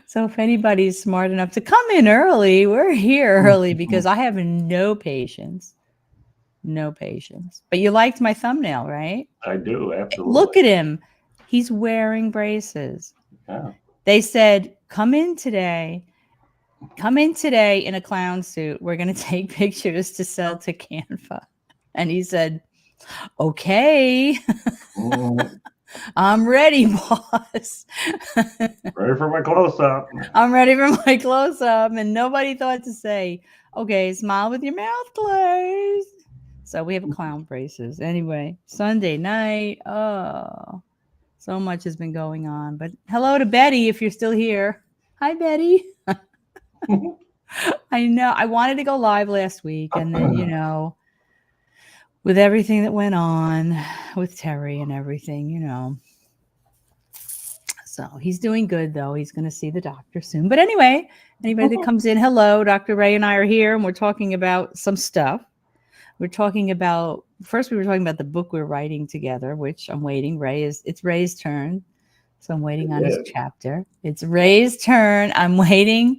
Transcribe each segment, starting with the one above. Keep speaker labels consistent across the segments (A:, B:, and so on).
A: So if anybody's smart enough to come in early, we're here early because I have no patience. No patience. But you liked my thumbnail, right?
B: I do, absolutely.
A: Look at him. He's wearing braces.
B: Yeah.
A: They said, come in today. Come in today in a clown suit. We're going to take pictures to sell to Canva. And he said, okay,
B: Mm,
A: I'm ready, boss.
B: ready for my close up.
A: I'm ready for my close up. And nobody thought to say, okay, smile with your mouth closed. So we have clown braces. Anyway, Sunday night. Oh, so much has been going on. But hello to Betty if you're still here. Hi, Betty. I know. I wanted to go live last week. And then, with everything that went on with Terry and everything. So he's doing good, though. He's going to see the doctor soon. But anyway, anybody that comes in, hello. Dr. Ray and I are here, and we're talking about some stuff. We're talking about, first, we were talking about the book we're writing together, which I'm waiting. It's Ray's turn. So I'm waiting on his
B: Yeah,
A: chapter. It's Ray's turn. I'm waiting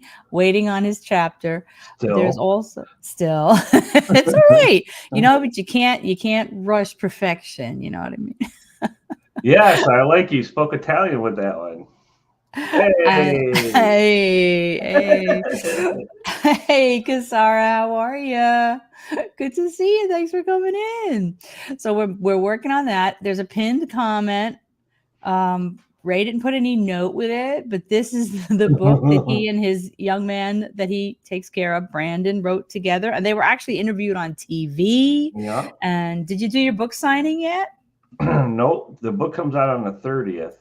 A: on his chapter. But there's
B: still.
A: also still it's all right. But you can't rush perfection. You know what I mean?
B: Yes, I like you spoke Italian with that one. Hey.
A: Hey, hey, Kasara, how are you? Good to see you. Thanks for coming in. So we're working on that. There's a pinned comment. Ray didn't put any note with it, but this is the book that he and his young man that he takes care of, Brandon, wrote together. And they were actually interviewed on TV.
B: Yeah.
A: And did you do your book signing yet?
B: Nope. The book comes out on the 30th.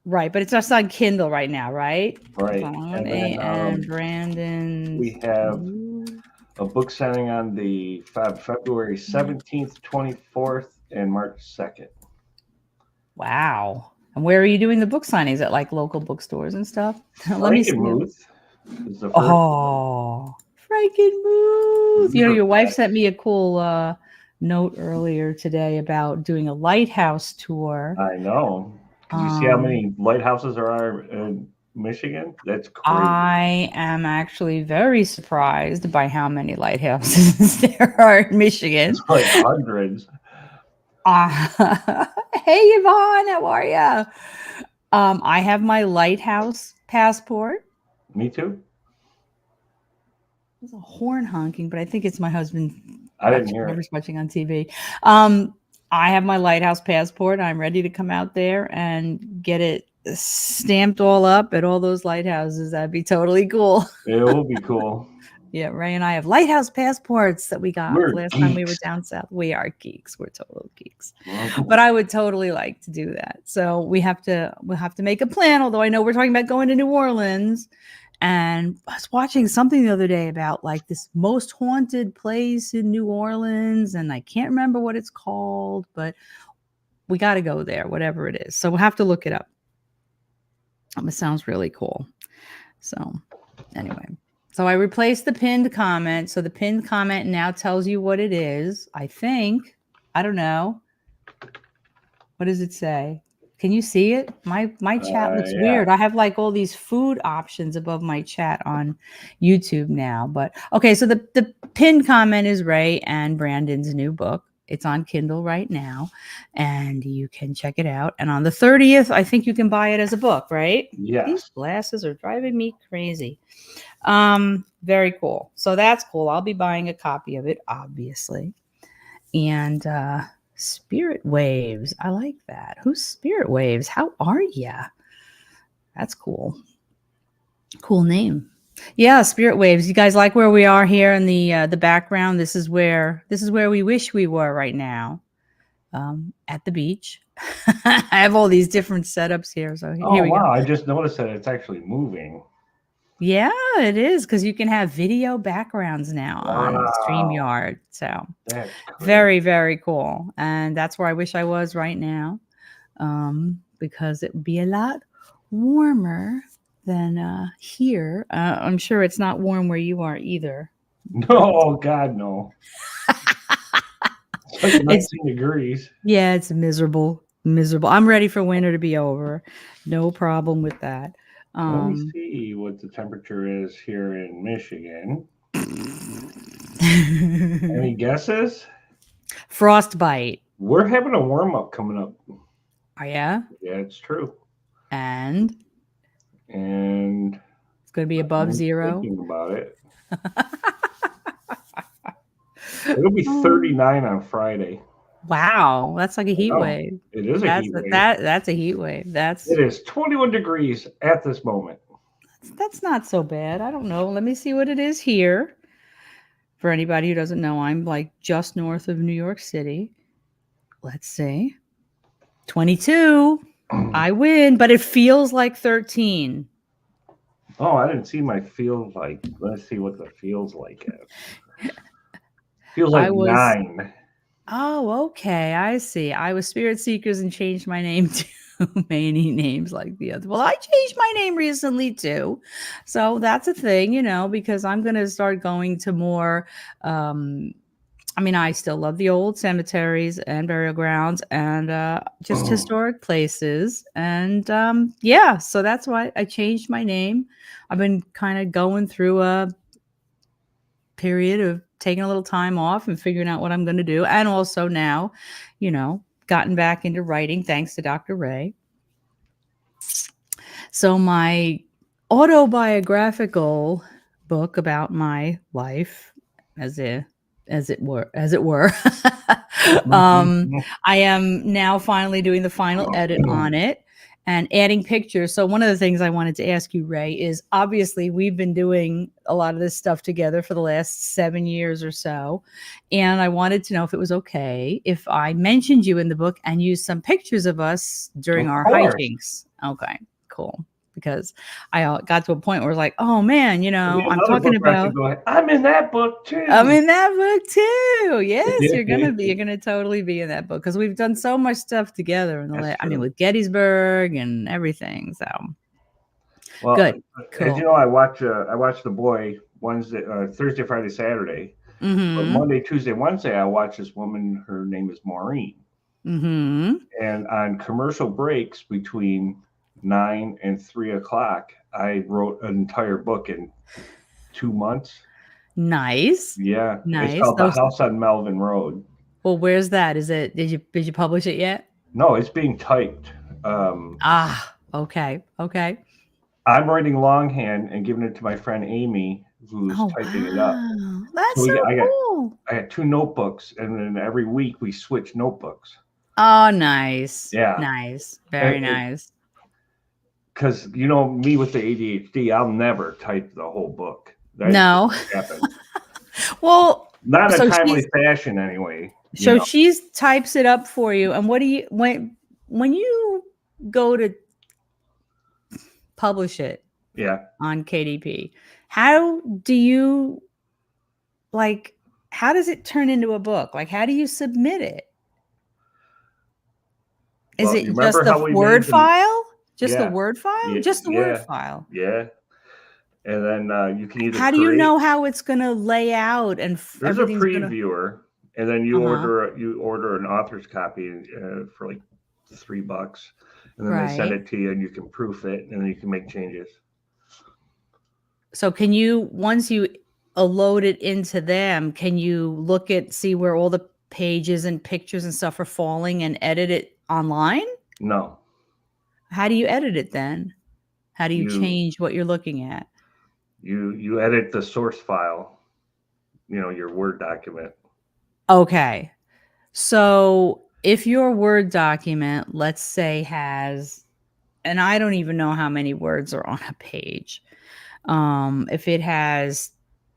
A: Right, but it's just on Kindle right now, right?
B: Right.
A: Vaughn
B: And
A: A.
B: then
A: and Brandon.
B: we have a book signing on the February 17th, 24th, and March 2nd.
A: Wow. And where are you doing the book signings? At like local bookstores and stuff? Let me see.
B: Frankenmuth is the first one.
A: Oh, Frankenmuth. Your wife sent me a cool note earlier today about doing a lighthouse tour.
B: I know. Did you see how
A: Um,
B: many lighthouses there are in Michigan? That's crazy.
A: I am actually very surprised by how many lighthouses there are in
B: It's
A: Michigan.
B: like hundreds.
A: Hey, Yvonne, how are you? I have my lighthouse passport.
B: Me too.
A: There's a horn honking, but I think it's my husband
B: I didn't hear it.
A: whoever's watching on TV. I have my lighthouse passport. I'm ready to come out there and get it stamped all up at all those lighthouses. That'd be totally cool.
B: It will be cool.
A: Yeah, Ray and I have lighthouse passports that we got
B: We're
A: last time we were
B: geeks.
A: down south. We are geeks. We're total geeks.
B: Mhm.
A: But I would totally like to do that. So we'll have to make a plan, although I know we're talking about going to New Orleans. And I was watching something the other day about like this most haunted place in New Orleans, and I can't remember what it's called, but we got to go there, whatever it is. So we'll have to look it up. It sounds really cool. So anyway, so I replaced the pinned comment. So the pinned comment now tells you what it is. I think. I don't know. What does it say? Can you see it? My chat looks
B: Yeah.
A: weird. I have like all these food options above my chat on YouTube now. But okay, so the pinned comment is Ray and Brandon's new book. It's on Kindle right now, and you can check it out. And on the 30th, I think you can buy it as a book, right? These
B: Yes.
A: glasses are driving me crazy. Very cool. So that's cool. I'll be buying a copy of it, obviously. And Spirit Waves. I like that. Who's Spirit Waves? How are ya? That's cool. Cool name. Yeah, Spirit Waves. You guys like where we are here in the background? This is where we wish we were right now. At the beach. I have all these different setups here. So here
B: Oh
A: we go.
B: wow! I just noticed that it's actually moving.
A: Yeah, it is because you can have video backgrounds now on
B: Wow,
A: StreamYard. So
B: that's crazy.
A: very, very cool. And that's where I wish I was right now. Because it would be a lot warmer than here. I'm sure it's not warm where you are either.
B: No, oh God, no. It's like
A: It's
B: 19 degrees.
A: it's miserable, miserable. I'm ready for winter to be over. No problem with that.
B: Let me
A: Um,
B: see what the temperature is here in Michigan. Any guesses?
A: Frostbite.
B: We're having a warm up coming up.
A: Oh yeah,
B: Yeah, it's true.
A: and
B: And
A: it's going to be above
B: I'm
A: zero.
B: thinking about it. It'll be
A: Oh,
B: 39 on Friday.
A: wow, that's like a heat
B: Oh,
A: wave.
B: it is a
A: That's
B: heat wave.
A: that's a heat wave.
B: It is 21 degrees at this moment.
A: That's not so bad. I don't know. Let me see what it is here. For anybody who doesn't know, I'm like just north of New York City. Let's see. 22. I win, but it feels like 13.
B: Oh, I didn't see my feels like. Let's see what the feels like is. Feels
A: I
B: like
A: was,
B: 9.
A: oh, okay. I see. I was Spirit Seekers and changed my name to many names like the other. Well, I changed my name recently too. So that's a thing, because I'm going to start going to more I mean, I still love the old cemeteries and burial grounds and just historic places. And yeah, so that's why I changed my name. I've been kind of going through a period of taking a little time off and figuring out what I'm going to do. And also now, gotten back into writing thanks to Dr. Ray. So my autobiographical book about my life as a as it were I am now finally doing the final edit on it and adding pictures. So one of the things I wanted to ask you, Ray, is obviously we've been doing a lot of this stuff together for the last 7 years or so, and I wanted to know if it was okay if I mentioned you in the book and used some pictures of us during
B: Of
A: our
B: course.
A: hijinks. Okay, cool. Because I got to a point where I was like, oh man,
B: There'll be
A: I'm
B: another
A: talking
B: book where I can
A: about
B: go, I'm in that book
A: I'm
B: too.
A: in that book too. Yes, you're gonna totally be in that book because we've done so much stuff together in the
B: That's
A: last. I mean,
B: true.
A: with Gettysburg and everything. So
B: Well,
A: good,
B: as you
A: cool.
B: know, I watch The Boy Wednesday, Thursday, Friday, Saturday. But
A: Mm-hmm.
B: Monday, Tuesday, Wednesday, I watch this woman. Her name is Maureen.
A: Mm-hmm.
B: And on commercial breaks between 9 and 3 o'clock, I wrote an entire book in 2 months.
A: Nice,
B: Yeah, it's
A: nice.
B: called The
A: Those.
B: House on Melvin Road.
A: Well, where's that? Is it? Did you publish it yet?
B: No, it's being typed.
A: Ah, okay, okay.
B: I'm writing longhand and giving it to my friend Amy, who's
A: Oh
B: typing it up.
A: wow,
B: So
A: that's so cool.
B: I got 2 notebooks, and then every week we switch notebooks.
A: Oh, nice,
B: Yeah,
A: nice, very nice.
B: because you know me with the ADHD, I'll never type the whole book. That just
A: No,
B: won't happen.
A: well,
B: Not in a
A: so
B: timely
A: she's
B: fashion, anyway. You
A: So
B: know.
A: she's types it up for you. And what do you when you go to publish it
B: Yeah.
A: on KDP, how do you like how does it turn into a book? Like how do you submit it? Is
B: Well, you
A: it just
B: remember
A: the
B: how we
A: Word
B: made them?
A: file? Just the
B: Yeah.
A: Word file?
B: Yeah.
A: Just the Word
B: Yeah.
A: file.
B: Yeah. And then you can either
A: How do you
B: create.
A: know how it's going to lay out and
B: There's a
A: everything's going to
B: previewer, and then
A: Uh-huh.
B: you order an author's copy for like $3, and then they send
A: Right.
B: it to you, and you can proof it, and then you can make changes.
A: So can you once you load it into them, can you see where all the pages and pictures and stuff are falling and edit it online?
B: No,
A: How do you edit it then? How do you
B: you
A: change what you're looking at?
B: you edit the source file, your Word document.
A: Okay. So if your Word document, let's say, has, and I don't even know how many words are on a page. If it has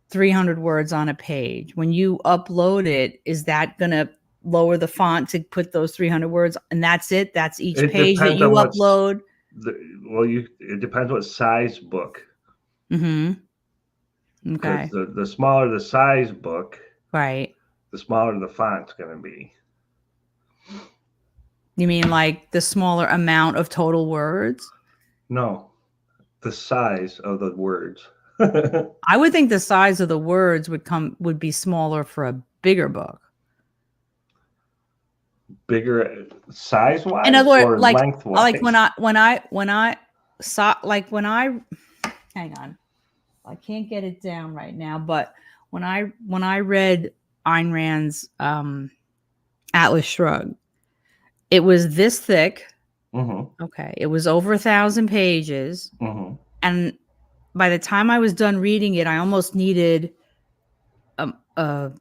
A: 300 words on a page, when you upload it, is that going to lower the font to put those 300 words and that's it? That's each
B: It
A: page that
B: depends
A: you
B: on what's
A: upload?
B: it depends what size book,
A: Mm-hmm.
B: because
A: Okay.
B: the smaller the size book,
A: Right.
B: the smaller the font's going to be.
A: You mean like the smaller amount of total words?
B: No, the size of the words.
A: I would think the size of the words would be smaller for a bigger book.
B: Bigger size
A: In
B: wise
A: other words,
B: or
A: like
B: lengthwise?
A: when I like when I hang on, I can't get it down right now, but when I read Ayn Rand's Atlas Shrugged, it was this thick.
B: Mm-hmm.
A: Okay, it was over 1,000 pages,
B: Mm-hmm.
A: and by the time I was done reading it, I almost needed a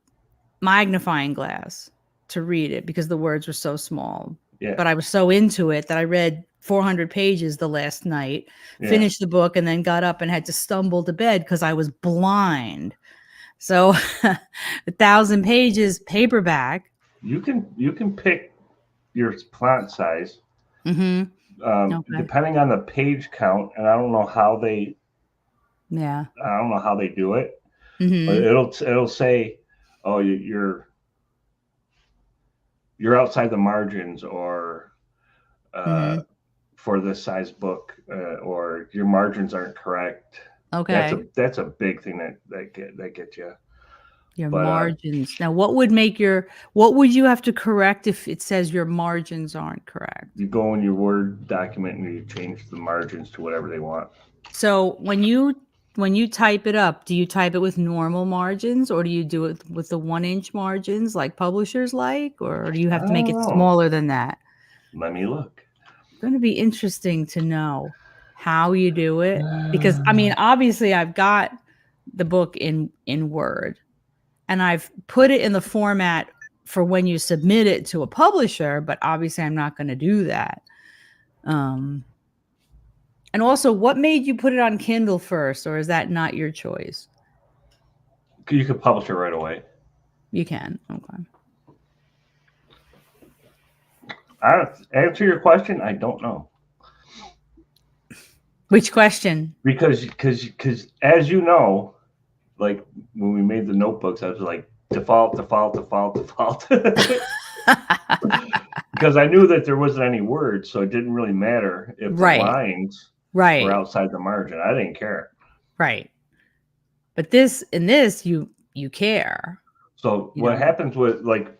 A: magnifying glass to read it because the words were so small.
B: Yeah.
A: But I was so into it that I read 400 pages the last night,
B: Yeah.
A: finished the book, and then got up and had to stumble to bed because I was blind. So 1,000 pages paperback.
B: You can pick your font size
A: Mm-hmm. Okay.
B: depending on the page count, and I don't know how they
A: Yeah.
B: do it, but
A: Mm-hmm.
B: it'll say, oh, you're outside the margins, or
A: Mm-hmm.
B: for this size book, or your margins aren't correct.
A: Okay.
B: That's a big thing that gets you.
A: Your
B: But
A: margins. Now, what would you have to correct if it says your margins aren't correct?
B: you go in your Word document and you change the margins to whatever they want.
A: So when you type it up, do you type it with normal margins or do you do it with the 1-inch margins like publishers like, or do you
B: I
A: have to make
B: don't
A: it
B: know.
A: smaller than that?
B: Let me look.
A: It's going to be interesting to know how you do it because I mean, obviously I've got the book in Word and I've put it in the format for when you submit it to a publisher, but obviously I'm not going to do that. And also, what made you put it on Kindle first, or is that not your choice?
B: You could publish it right away.
A: You can. Okay.
B: Answer your question, I don't know.
A: Which question?
B: Because as you know, like when we made the notebooks, I was like default. Because I knew that there wasn't any words, so it didn't really matter if the
A: Right.
B: lines were
A: Right.
B: outside the margin. I didn't care.
A: Right. But this you care.
B: So
A: You
B: what
A: know.
B: happens with like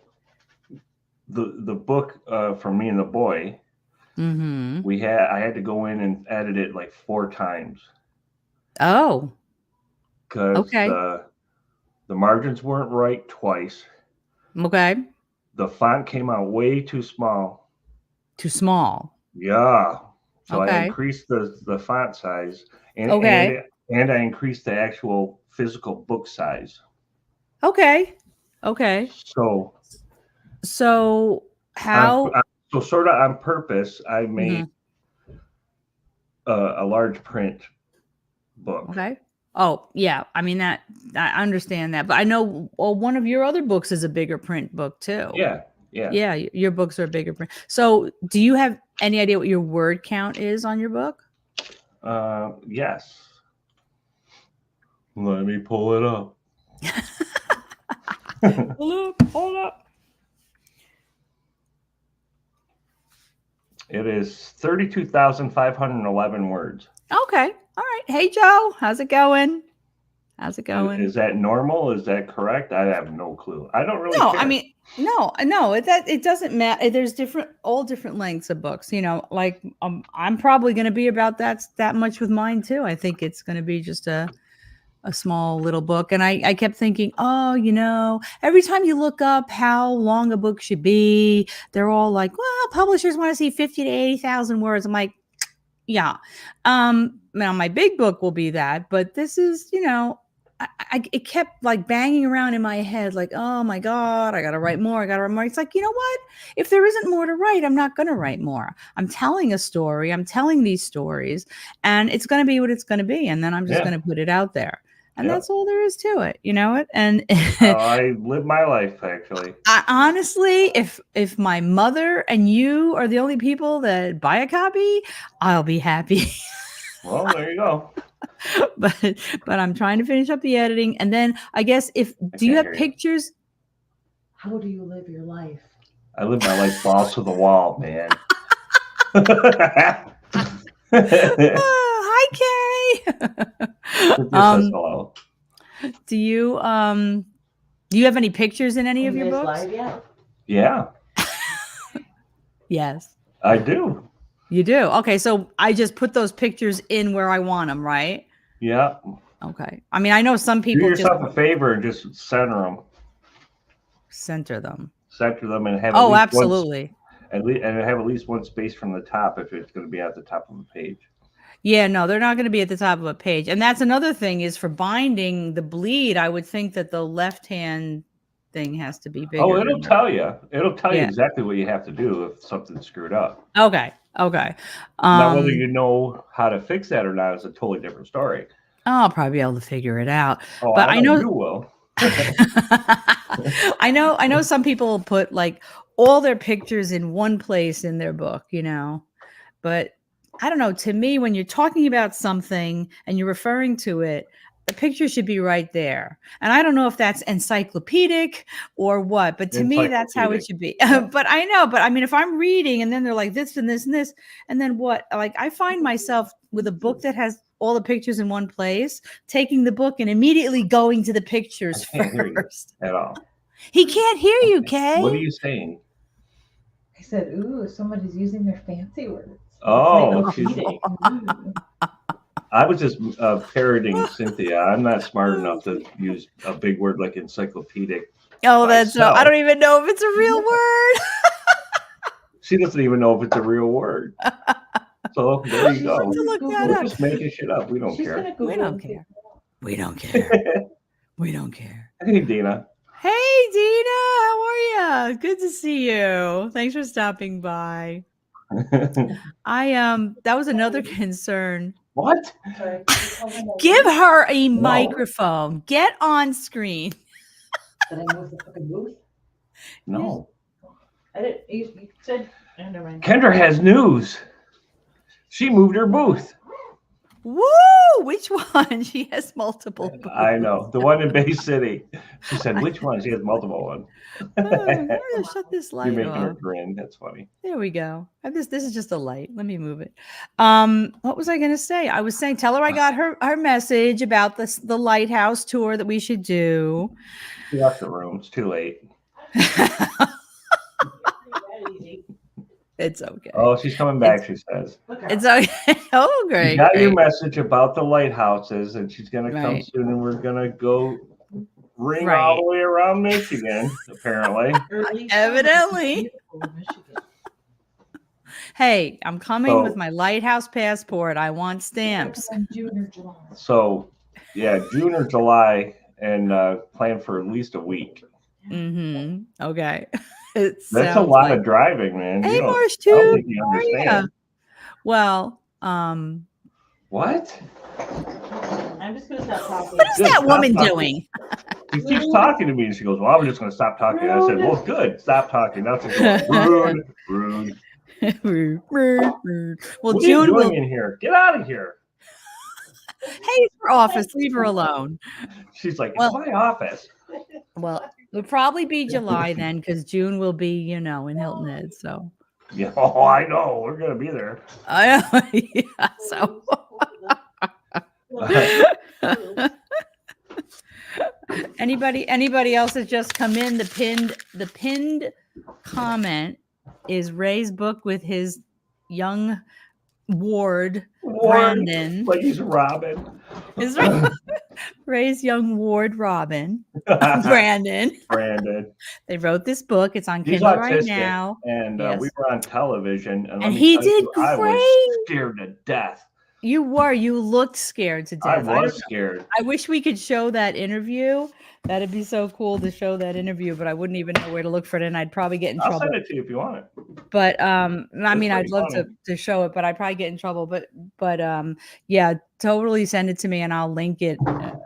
B: the book for me and the boy,
A: Mm-hmm.
B: I had to go in and edit it like 4 times
A: Oh.
B: because
A: Okay.
B: the margins weren't right twice.
A: Okay.
B: The font came out way too small.
A: Too small.
B: Yeah. So I
A: Okay.
B: increased the font size and
A: Okay.
B: I increased the actual physical book size.
A: Okay. Okay.
B: So
A: So how?
B: so sort of on purpose, I made
A: Mhm.
B: a large print book.
A: Okay. Oh, yeah. I mean that I understand that, but I know one of your other books is a bigger print book too.
B: Yeah. Yeah.
A: Yeah, your books are bigger print. So, do you have any idea what your word count is on your book?
B: Yes. Let me pull it up.
A: Hold up.
B: It is 32,511 words.
A: Okay. All right. Hey, Joe. How's it going? How's it going?
B: Is that normal? Is that correct? I have no clue. I don't really
A: No,
B: care.
A: I mean, no, it doesn't matter. There's all different lengths of books. You know, like I'm probably going to be about that much with mine too. I think it's going to be just a small little book. And I kept thinking, oh, every time you look up how long a book should be, they're all like, well, publishers want to see 50 to 80,000 words. I'm like, yeah. Now my big book will be that, but this is, it kept like banging around in my head, like, oh my God, I got to write more. I got to write more. It's like, you know what? If there isn't more to write, I'm not going to write more. I'm telling a story. I'm telling these stories and it's going to be what it's going to be. And then I'm just going to put it out there. And that's all there is to it. You know what? And
B: I live my life, actually.
A: honestly, if my mother and you are the only people that buy a copy, I'll be happy.
B: Well, there you go.
A: but I'm trying to finish up the editing. And then I guess do you have pictures?
C: How do you live your life?
B: I live my life balls to the wall, man.
A: Hi, Kay.
B: Hello.
A: Do you have any pictures in any of your books?
C: Live yet?
B: Yeah.
A: Yes.
B: I do.
A: You do? Okay, so I just put those pictures in where I want them, right?
B: Yeah.
A: Okay. I mean, I know some
B: Do
A: people just
B: yourself a favor and just center them.
A: center them.
B: Center them and have at
A: Oh,
B: least one,
A: absolutely.
B: and have at least one space from the top if it's going to be at the top of the page.
A: Yeah, no, they're not going to be at the top of a page. And that's another thing is for binding the bleed, I would think that the left-hand thing has to be
B: Oh,
A: bigger
B: it'll
A: than the
B: tell you. It'll tell you
A: Yeah.
B: exactly what you have to do if something's screwed up.
A: Okay. Okay.
B: Now, whether you know how to fix that or not is a totally different story.
A: I'll probably be able to figure it out.
B: Oh,
A: But
B: I
A: I
B: know
A: know
B: you will.
A: I know some people put like all their pictures in one place in their book, you know. But I don't know, to me when you're talking about something and you're referring to it, the picture should be right there. And I don't know if that's encyclopedic or what, but to me that's how it
B: Encyclopedic.
A: should be.
B: Yeah.
A: But I know, but I mean if I'm reading and then they're like this and this and this and then what? Like I find myself with a book that has all the pictures in one place, taking the book and immediately going to the pictures
B: I can't hear you
A: first.
B: at all.
A: He can't hear you, Kay.
B: What are you saying?
C: I said, ooh, somebody's using their fancy words.
B: Oh,
C: Encyclopedic.
B: I was just parroting Cynthia. I'm not smart enough to use a big word like encyclopedic.
A: Oh, that's no, I
B: myself.
A: don't even know if it's a real word.
B: She doesn't even know if it's a real word. So there you go.
A: To look that
B: We're
A: up.
B: just making shit up. We don't
C: She's
B: care.
C: gonna Google
A: We don't
C: and see.
A: care. We don't care. We don't care.
B: Hey, Dina.
A: Hey, Dina, how are you? Good to see you. Thanks for stopping by. That was another concern.
B: What?
C: Sorry.
A: Give her a
B: No.
A: microphone. Get on screen.
C: Did I move the fucking booth?
B: No.
C: I didn't. You said. Oh, never mind.
B: Kendra has news. She moved her booth.
A: Woo! Which one? She has multiple.
B: I know. The one in Bay City. She said, which one? She has multiple ones.
A: I'm gonna shut this
B: You're
A: light
B: making her
A: off.
B: grin. That's funny.
A: There we go. This is just a light. Let me move it. What was I gonna say? I was saying, tell her I got her message about the lighthouse tour that we should do.
B: She left the room. It's too late.
A: It's okay.
B: Oh, she's coming back, she says.
A: It's okay. Oh, great.
B: She got your
A: great.
B: message about the lighthouses, and she's going to come
A: Right.
B: soon, and we're going to go ring
A: Right.
B: all the way around Michigan, apparently.
A: Evidently. Hey, I'm coming with my lighthouse passport. I want stamps.
C: June or July.
B: So, yeah, June or July, and plan for at least a week.
A: Mm-hmm. Okay.
B: That's a lot of driving, man.
A: Hey, Marsh,
B: I don't
A: too.
B: think you understand.
A: Well,
B: What?
C: I'm just gonna stop talking.
A: what is
B: Good,
A: that
B: stop
A: woman
B: talking.
A: doing?
B: She keeps talking to me, and she goes, well, I'm just going to stop talking. I said, well, good. Stop talking. Now she's going, rude.
A: Well,
B: What are you
A: June
B: doing
A: will.
B: in here? Get out of here.
A: Hey, it's her office. Leave her alone.
B: She's like, it's
A: Well-
B: my office.
A: Well, it'll probably be July then, because June will be, in Hilton Head. So,
B: Yeah, oh, I know. We're going to be there.
A: yeah. So, anybody else that's just come in? The pinned comment is Ray's book with his young ward Brandon.
B: Like he's Robin.
A: Is Ray's young ward Robin Brandon.
B: Brandon.
A: They wrote this book. It's on
B: He's
A: Kindle right
B: autistic,
A: now.
B: and
A: Yes.
B: we were on television, and, let
A: And
B: me
A: he
B: tell you,
A: did
B: I was
A: great.
B: scared to death.
A: You were. You looked scared to
B: I
A: death. I
B: was scared.
A: wish we could show that interview. That'd be so cool to show that interview, but I wouldn't even know where to look for it, and I'd probably get in
B: I'll
A: trouble.
B: send it to you if you want it.
A: But I mean, I'd
B: pretty
A: love
B: funny.
A: to show it, but I'd probably get in trouble. But yeah, totally send it to me, and I'll link it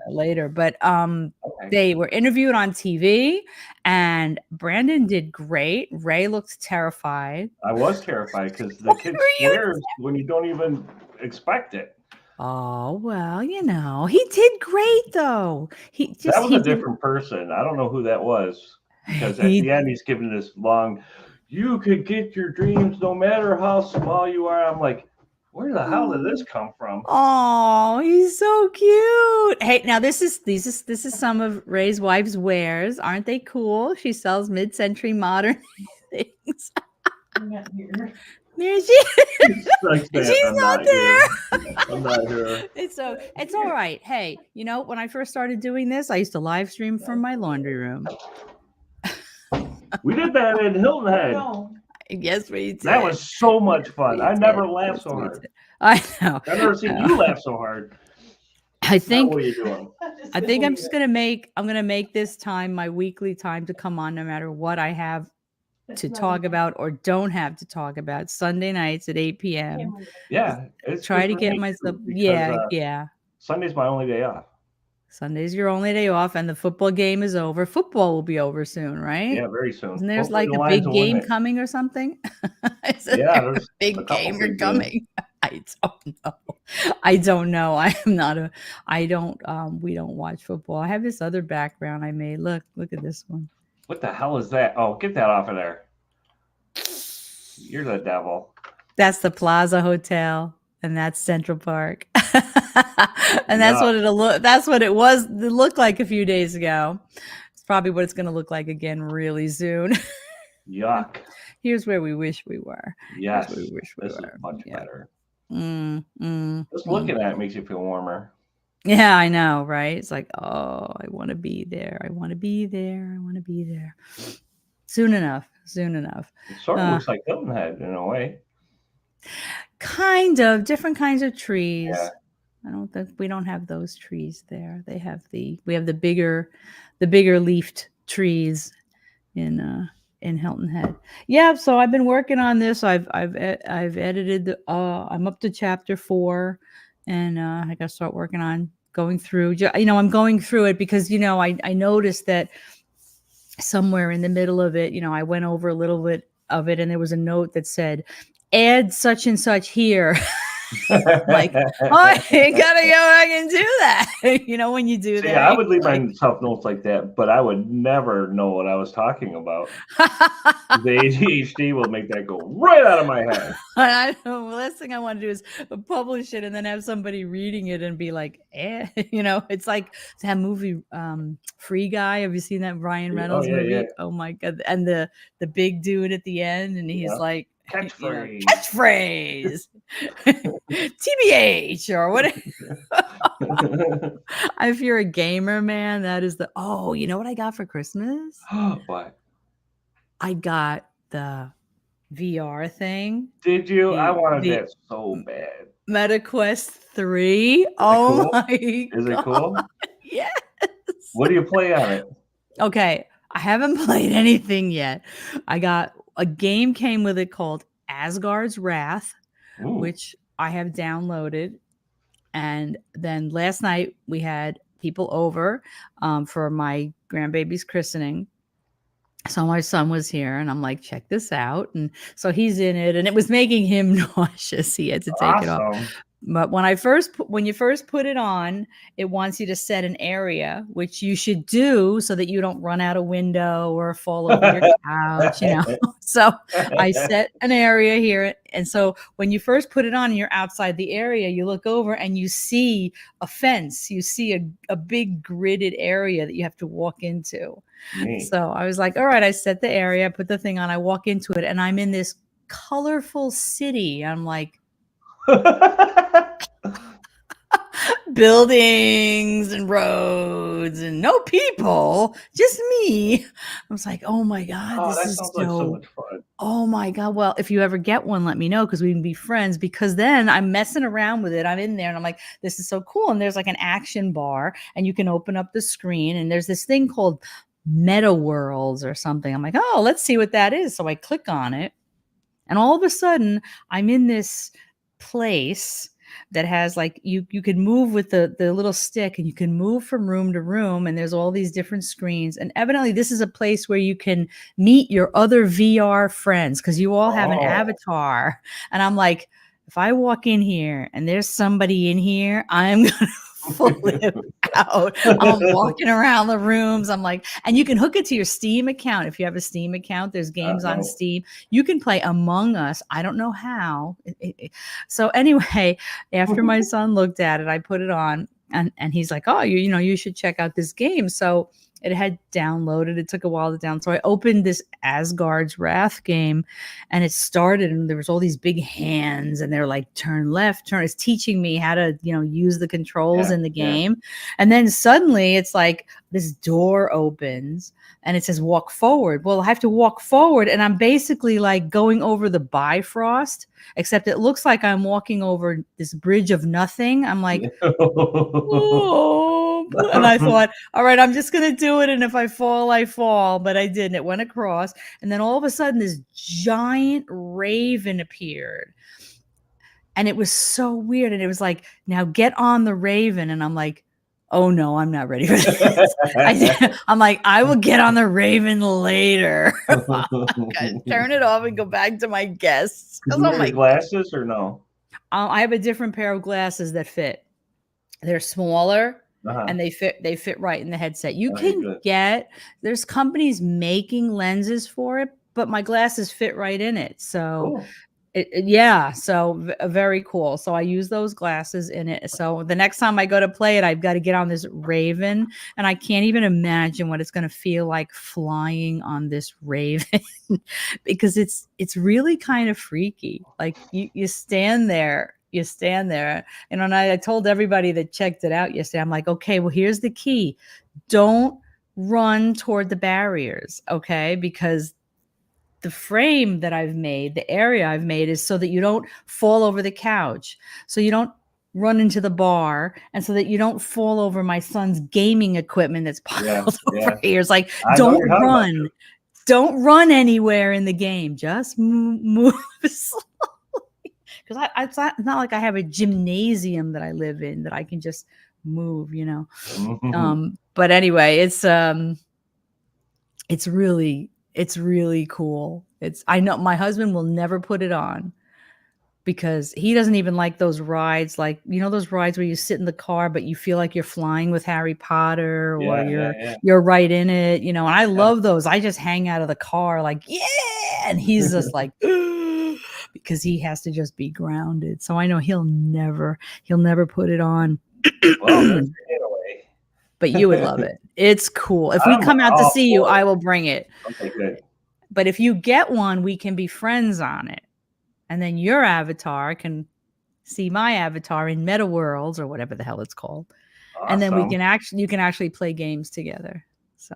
A: later. But
B: Okay.
A: they were interviewed on TV, and Brandon did great. Ray looked terrified.
B: I was terrified because the
A: What
B: kid
A: were you
B: swears when you don't even expect it.
A: Oh well, he did great though.
B: That was
A: he
B: a
A: did-
B: different person. I don't know who that was because at
A: He-
B: the end he's giving this long. You could get your dreams no matter how small you are. I'm like, where the hell did this come from?
A: Oh, he's so cute. Hey, now this is some of Ray's wife's wares. Aren't they cool? She sells mid-century modern things.
C: I'm not here.
A: There she
B: She's like
A: and
B: saying,
A: she's
B: I'm
A: not
B: not
A: there.
B: here. I'm not here.
A: It's all right. Hey, when I first started doing this, I used to live stream from my laundry room.
B: We did that in Hilton Head.
C: No.
A: Yes, we did.
B: That was so much fun.
A: We
B: I
A: did.
B: never laughed
A: Yes,
B: so
A: we
B: hard.
A: did. I know.
B: I've never seen you laugh so hard.
A: I think
B: What are you doing?
A: I think I'm just gonna make this time my weekly time to come on, no matter what I have to talk about or don't have to talk about. Sunday nights at 8 p.m.
B: Yeah, it's
A: Try
B: good
A: to
B: for
A: get
B: me
A: myself.
B: too, because
A: Yeah.
B: Sunday's my only day off.
A: Sunday's your only day off, and the football game is over. Football will be over soon, right?
B: Yeah, very soon.
A: Isn't there's
B: Hopefully
A: like
B: the
A: a
B: Lions
A: big
B: will win
A: game
B: it.
A: coming or something? Isn't
B: Yeah,
A: there
B: there's
A: a big
B: a couple
A: game
B: big
A: coming? I don't know. I don't know. I am not a. I don't. We don't watch football. I have this other background I made. Look at this one.
B: What the hell is that? Oh, get that off of there. You're the devil.
A: That's the Plaza Hotel, and that's Central Park, and that's
B: Yeah.
A: what it'll look. That's what it was. It looked like a few days ago. It's probably what it's going to look like again really soon.
B: Yuck.
A: Here's where we wish we were.
B: Yes.
A: Here's where we wish we
B: This
A: were.
B: is much
A: Yeah.
B: better. Just
A: Just
B: looking at it makes you feel warmer.
A: Yeah, I know, right? It's like, oh, I want to be there. I want to be there. I want to be there. Soon enough. Soon enough.
B: It sort of looks like Hilton Head in a way.
A: Kind of different kinds of trees.
B: Yeah.
A: I don't think we don't have those trees there. We have the bigger leafed trees in Hilton Head. Yeah, so I've been working on this. I've edited I'm up to chapter 4, and I got to start working on going through. I'm going through it because I noticed that somewhere in the middle of it, I went over a little bit of it, and there was a note that said, "Add such and such here." Like, oh, you gotta go back and do that. When you do that.
B: I would leave myself notes like that, but I would never know what I was talking about. The ADHD will make that go right out of my head.
A: I know. The last thing I want to do is publish it and then have somebody reading it and be like, it's like that movie, Free Guy. Have you seen that Ryan Reynolds movie?
B: Yeah.
A: Oh my God. And the big dude at the end, and he's like,
B: catchphrase.
A: TBH or whatever. If you're a gamer, man, that is you know what I got for Christmas?
B: What?
A: I got the VR thing.
B: Did you? I wanted that so bad.
A: MetaQuest 3. Oh
B: cool?
A: my
B: Is
A: God.
B: it cool?
A: Yes.
B: What do you play on it?
A: Okay. I haven't played anything yet. I got a game came with it called Asgard's Wrath, which I have downloaded. And then last night we had people over for my grandbaby's christening. So my son was here, and I'm like, check this out. And so he's in it, and it was making him nauseous. He had to take it off. But when you first put it on, it wants you to set an area, which you should do so that you don't run out a window or fall over your couch, So I set an area here. And so when you first put it on and you're outside the area, you look over and you see a fence. You see a big gridded area that you have to walk into. So I was like, all right, I set the area, put the thing on, I walk into it, and I'm in this colorful city. I'm like, buildings and roads and no people, just me. I was like, oh my God, this is so
B: much fun.
A: Oh my God. Well, if you ever get one, let me know, because we can be friends, because then I'm messing around with it. I'm in there and I'm like, this is so cool. And there's like an action bar, and you can open up the screen, and there's this thing called Meta Worlds or something. I'm like, oh, let's see what that is. So I click on it, and all of a sudden I'm in this place that has like you can move with the little stick, and you can move from room to room, and there's all these different screens. And evidently this is a place where you can meet your other VR friends, because you all have an avatar. And I'm like, if I walk in here and there's somebody in here, I'm gonna flip out. I'm walking around the rooms. I'm like, and you can hook it to your Steam account. If you have a Steam account, there's games on Steam. You can play Among Us. I don't know how. So anyway, after my son looked at it, I put it on, and he's like, oh, you should check out this game. So it had downloaded. It took a while to down. So I opened this Asgard's Wrath game, and it started, and there was all these big hands, and they're like, turn left, turn. It's teaching me how to, use the controls in the game. And then suddenly it's like this door opens and it says walk forward. Well, I have to walk forward, and I'm basically like going over the Bifrost, except it looks like I'm walking over this bridge of nothing. I'm like, oh, and I thought, all right, I'm just gonna do it, and if I fall, I fall. But I didn't. It went across, and then all of a sudden this giant raven appeared, and it was so weird. And it was like, now get on the raven. And I'm like, oh no, I'm not ready for this. I'm like, I will get on the raven later. Turn it off and go back to my guests.
B: Do you wear glasses or no?
A: I have a different pair of glasses that fit. They're smaller. And they fit right in the headset. You can there's companies making lenses for it, but my glasses fit right in it. So
B: cool.
A: So very cool. So I use those glasses in it. So the next time I go to play it, I've got to get on this raven, and I can't even imagine what it's going to feel like flying on this raven because it's really kind of freaky. Like you stand there. And I told everybody that checked it out yesterday, I'm like, okay, well, here's the key. Don't run toward the barriers, okay? Because the frame that I've made, the area I've made is so that you don't fall over the couch, so you don't run into the bar, and so that you don't fall over my son's gaming equipment that's piled over here. It's like, don't run. Don't run anywhere in the game. Just move slowly. Because it's not like I have a gymnasium that I live in that I can just move, But anyway, it's really cool. I know my husband will never put it on because he doesn't even like those rides, like, those rides where you sit in the car, but you feel like you're flying with Harry Potter or you're right in it, and I love those. I just hang out of the car like, yeah. And he's just like, because he has to just be grounded. So I know he'll never put it on.
B: Well,
A: but you would love it. It's cool. If we come out to see you, I will bring it.
B: Okay, good.
A: But if you get one, we can be friends on it. And then your avatar can see my avatar in Meta Worlds or whatever the hell it's called. Awesome. And then you can actually play games together. So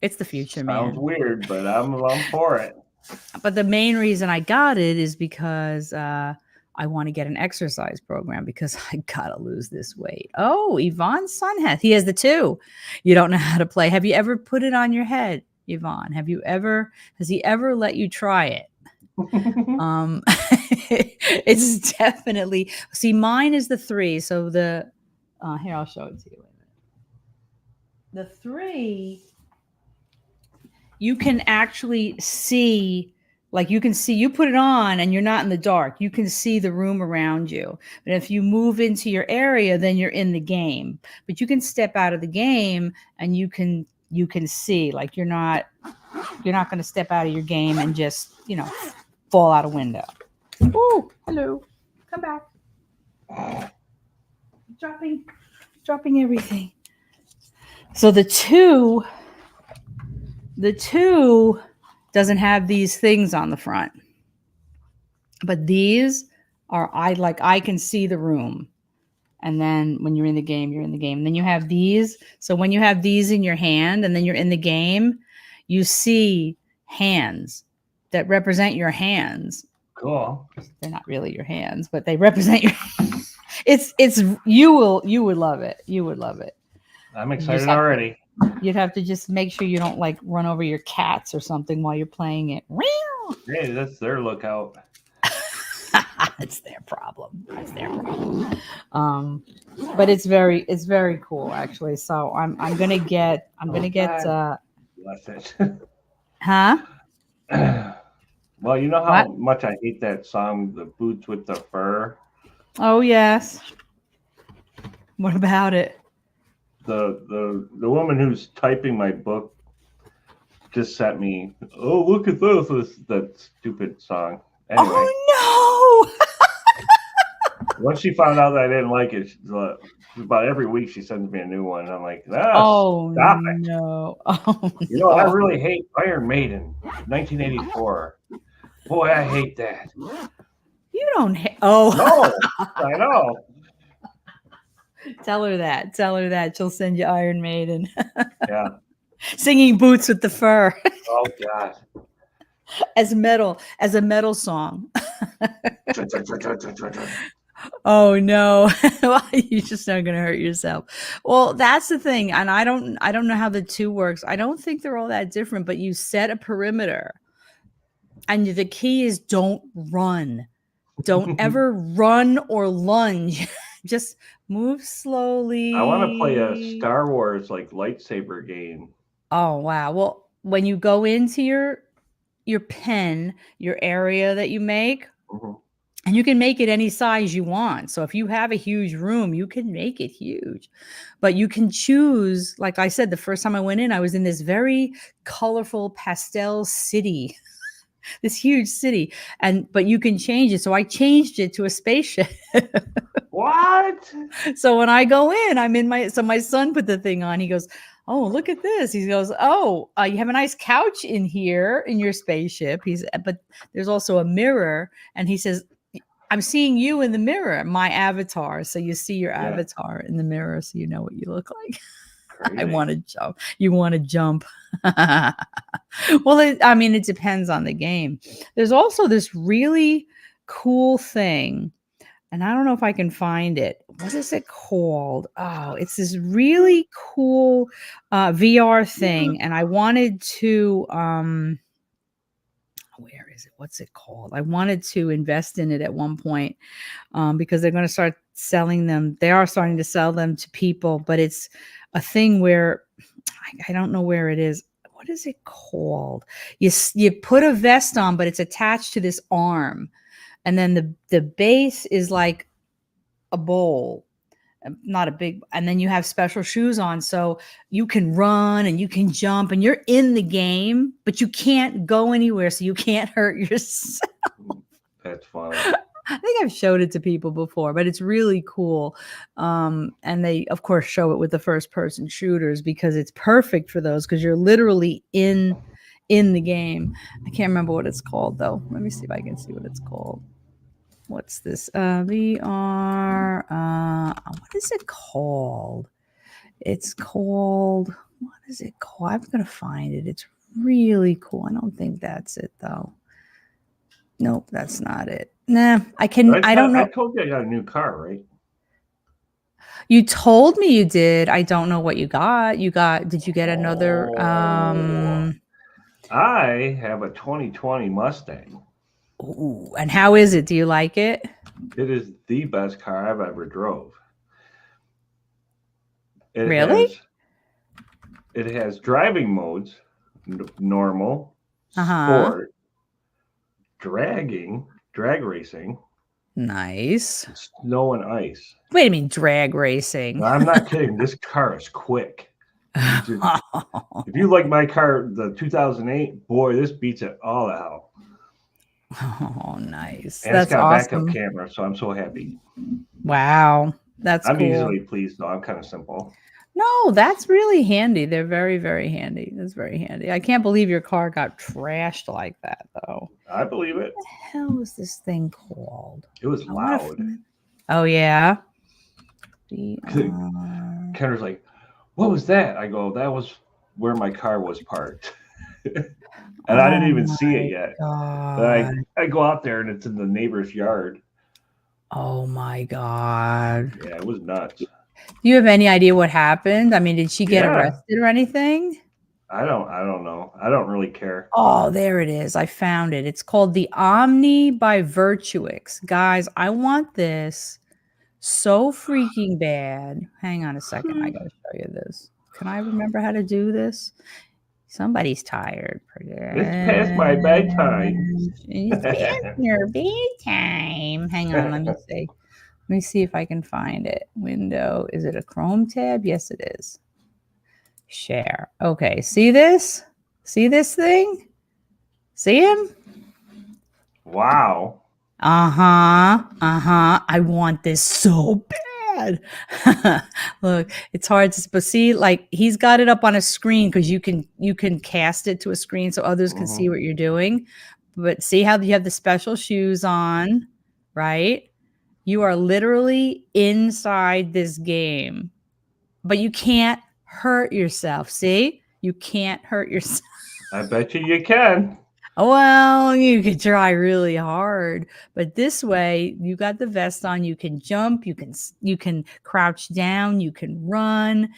A: it's the future, man.
B: Sounds weird, but I'm for it.
A: But the main reason I got it is because I want to get an exercise program because I gotta lose this weight. Oh, Yvonne's son he has the 2. You don't know how to play. Have you ever put it on your head, Yvonne? Has he ever let you try it? It's definitely, see, mine is the 3. So here, I'll show it to you. The 3, you can actually see, like you put it on and you're not in the dark. You can see the room around you. But if you move into your area, then you're in the game. But you can step out of the game and you can see, like you're not going to step out of your game and just, fall out a window. Oh, hello. Come back. Dropping everything. So the 2 doesn't have these things on the front, but these are, I can see the room. And then when you're in the game, you're in the game. And then you have these. So when you have these in your hand and then you're in the game, you see hands that represent your hands.
B: Cool.
A: They're not really your hands, but they represent your hands. You would love it. You would love it.
B: I'm excited already.
A: You'd have to just make sure you don't like run over your cats or something while you're playing it.
B: Hey, that's their lookout.
A: It's their problem. But it's very cool actually. So I'm gonna get
B: Bless it.
A: Huh?
B: Well, you know how much I hate that song, The Boots with the Fur?
A: Oh yes. What about it?
B: The woman who's typing my book just sent me, oh, look at this, that stupid song. Anyway.
A: Oh
B: Once she found out that I didn't like it, about every week she sends me a new one. I'm like,
A: Oh
B: stop it.
A: no. Oh
B: You know, I
A: no.
B: really hate Iron Maiden, 1984. Boy, I hate that.
A: You don't oh.
B: No, I know.
A: Tell her that. Tell her that. She'll send you Iron Maiden.
B: Yeah.
A: Singing Boots with the Fur
B: Oh God.
A: as a metal song. Oh no. You're just not gonna hurt yourself. Well, that's the thing. And I don't know how the two works. I don't think they're all that different, but you set a perimeter. And the key is don't run. Don't ever run or lunge. Just move slowly.
B: I want to play a Star Wars like lightsaber game.
A: Oh wow. Well, when you go into your pen, your area that you make,
B: Mm-hmm.
A: and you can make it any size you want. So if you have a huge room, you can make it huge. But you can choose, like I said, the first time I went in, I was in this very colorful pastel city. This huge city, but you can change it. So I changed it to a spaceship.
B: What?
A: So when I go in, my son put the thing on. He goes, "Oh, look at this." He goes, "Oh, you have a nice couch in here in your spaceship." But there's also a mirror, and he says, "I'm seeing you in the mirror, my avatar." So you see your avatar in the mirror, so you know what you look like. I want to jump. You want to jump. Well, it depends on the game. There's also this really cool thing, and I don't know if I can find it. What is it called? Oh, it's this really cool VR thing, and I wanted to. Where is it? What's it called? I wanted to invest in it at one point because they're going to start selling them. They are starting to sell them to people, but it's a thing where I don't know where it is. What is it called? You put a vest on, but it's attached to this arm, and then the base is like a bowl, not a big, and then you have special shoes on, so you can run and you can jump, and you're in the game, but you can't go anywhere, so you can't hurt yourself.
B: That's funny.
A: I think I've showed it to people before, but it's really cool. And they, of course, show it with the first person shooters because it's perfect for those because you're literally in the game. I can't remember what it's called though. Let me see if I can see what it's called. What's this? VR. What is it called? It's called. What is it called? I'm gonna find it. It's really cool. I don't think that's it though. Nope, that's not it. Nah, I don't know.
B: I told you I got a new car, right?
A: You told me you did. I don't know what you got. Did you get another
B: I have a 2020 Mustang.
A: Ooh, and how is it? Do you like it?
B: It is the best car I've ever drove.
A: Really?
B: It has driving modes, normal, sport, drag racing.
A: Nice.
B: Snow and ice.
A: Wait a minute, drag racing.
B: I'm not kidding. This car is quick. If you like my car, the 2008, boy, this beats it all out.
A: Oh, nice.
B: And
A: That's
B: it's got
A: awesome.
B: a backup camera, so I'm so happy.
A: Wow. I'm cool.
B: Easily pleased, though. I'm kind of simple.
A: No, that's really handy. They're very, very handy. That's very handy. I can't believe your car got trashed like that, though.
B: I believe it.
A: What the hell is this thing called?
B: It was loud.
A: Oh, yeah?
B: Kenner's like, what was that? I go, that was where my car was parked. And I didn't even see it yet. But I go out there and it's in the neighbor's yard.
A: Oh my God.
B: Yeah, it was nuts.
A: Do you have any idea what happened? I mean, did she get arrested or anything?
B: I don't know. I don't really care.
A: Oh, there it is. I found it. It's called the Omni by Virtuix. Guys, I want this so freaking bad. Hang on a second. I gotta show you this. Can I remember how to do this? Somebody's tired.
B: It's past my bedtime.
A: It's past your bedtime. Hang on, let me see. Let me see if I can find it. Window. Is it a Chrome tab? Yes, it is. Share. Okay. See this? See this thing? See him?
B: Wow.
A: I want this so bad. Look, it's hard to, but see, like he's got it up on a screen because you can cast it to a screen so others can see what you're doing. But see how you have the special shoes on, right? You are literally inside this game, but you can't hurt yourself. See, you can't hurt yourself.
B: I bet you can.
A: Well, you could try really hard, but this way you got the vest on, you can jump, you can crouch down, you can run.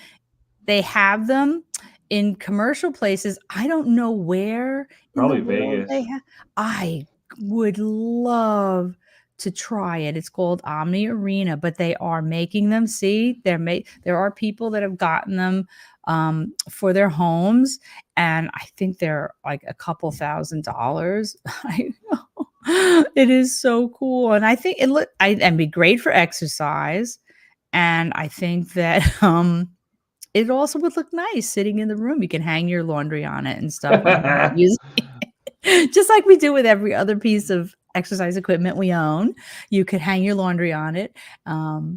A: They have them in commercial places. I don't know where in the
B: Probably
A: world
B: Vegas.
A: they have. I would love to try it. It's called Omni Arena, but they are making them. See, there are people that have gotten them for their homes, and I think they're like a couple $1,000s. I know. It is so cool, and I think and be great for exercise. And I think that it also would look nice sitting in the room. You can hang your laundry on it and stuff when you're not using it. Just like we do with every other piece of exercise equipment we own. You could hang your laundry on it.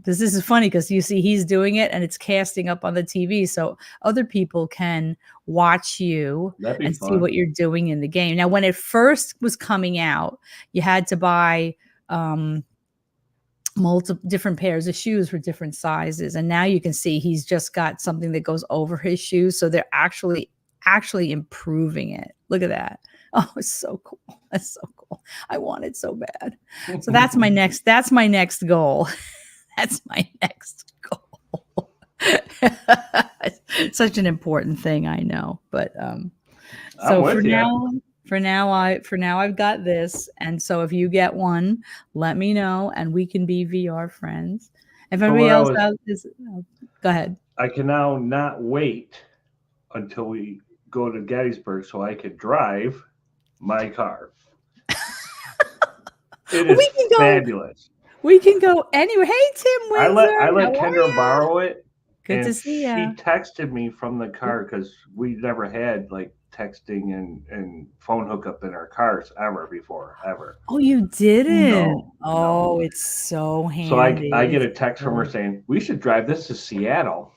A: This is funny because you see he's doing it and it's casting up on the TV. So other people can watch you
B: That'd be
A: and see
B: fun.
A: what you're doing in the game. Now, when it first was coming out, you had to buy multiple different pairs of shoes for different sizes, and now you can see he's just got something that goes over his shoes, so they're actually improving it. Look at that. Oh, it's so cool. That's so cool. I want it so bad. So that's my next goal. That's my next goal. Such an important thing, I know, but so for now I've got this, and so if you get one, let me know and we can be VR friends. If anybody else go ahead.
B: I can now not wait until we go to Gettysburg so I could drive my car. It is fabulous.
A: We can go anywhere. Hey, Tim Windsor.
B: I let Kendra borrow it.
A: Good to see you.
B: She texted me from the car because we never had like texting and phone hookup in our cars ever.
A: Oh, you didn't?
B: No.
A: It's so handy.
B: So I get a text from her saying, we should drive this to Seattle.